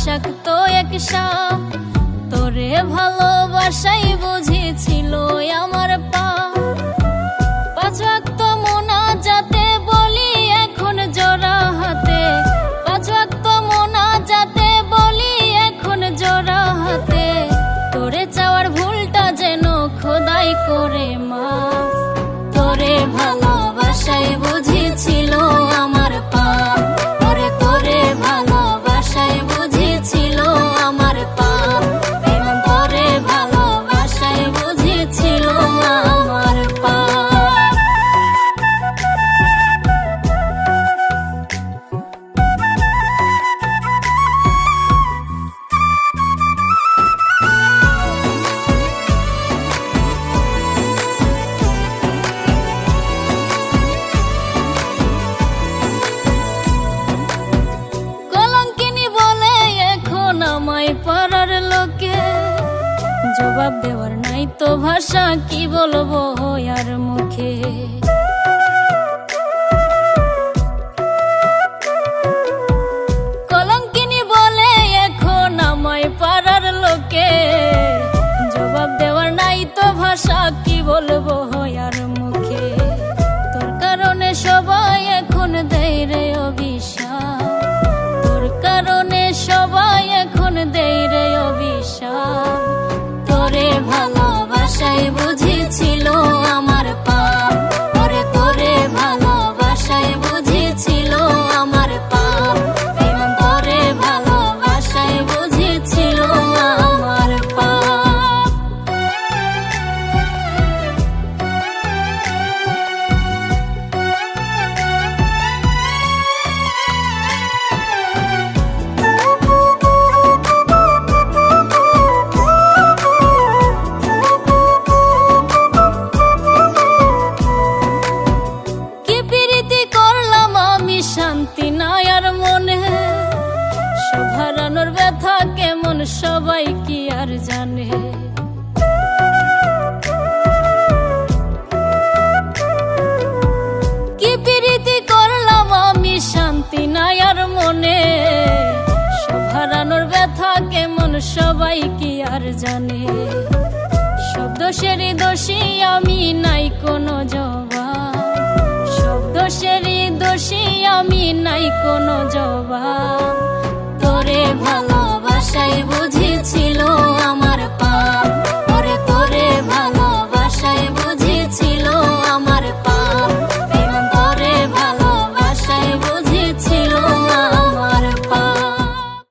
বিষাক্ত এক সাপ। তোরে ভালোবাসাই বুঝেছিল আমার পাপ। পাঁচ ওয়াক্ত মুনাজাতে বলি এখন জোড়া হাতে, পাঁচ ওয়াক্ত মুনাজাতে বলি এখন জোড়া হাতে। তোরে চাওয়ার ভুলটা যেন খোদাই করে মাফ। তোরে ভালোবাসাই বুঝেছিল আমার পাপ। তোরে ভালোবাসাই বুঝেছিল আমার পাপ। তোরে ভালোবাসাই বুঝেছিল আমার পাপ। পাড়ার লোকে জবাব দেওয়ার নাই তো ভাষা, কি বলবো আর মুখে। কলঙ্কিনী বলে এখন আমায় পাড়ার লোকে, জবাব দেওয়ার নাই তো ভাষা, কি বলবো আর মুখে। তোর কারণে সবাই এখন দেয় রে অভিশাপ, তোর কারণে সবাই এখন দেয় রে অভিশাপ। তোরে ভালোবাসাই বুঝেছিল আমার পাপ। তোরে ভালোবাসাই বুঝেছিল আমার পাপ। তোরে ভালোবাসাই বুঝেছিল আমার পাপ। শান্তি নাই আর মনে, সব হারানোর ব্যথা কেমন সবাই কি আর জানে। কি প্রীতি করলাম আমি, শান্তি নাই আর মনে, সব হারানোর ব্যথা কেমন সবাই কি আর জানে। সব দোষেরই দোষী আমি, নাই কোনো জবাব। সব দোষেরই দোষী আমি, নাই কোনো জবাব।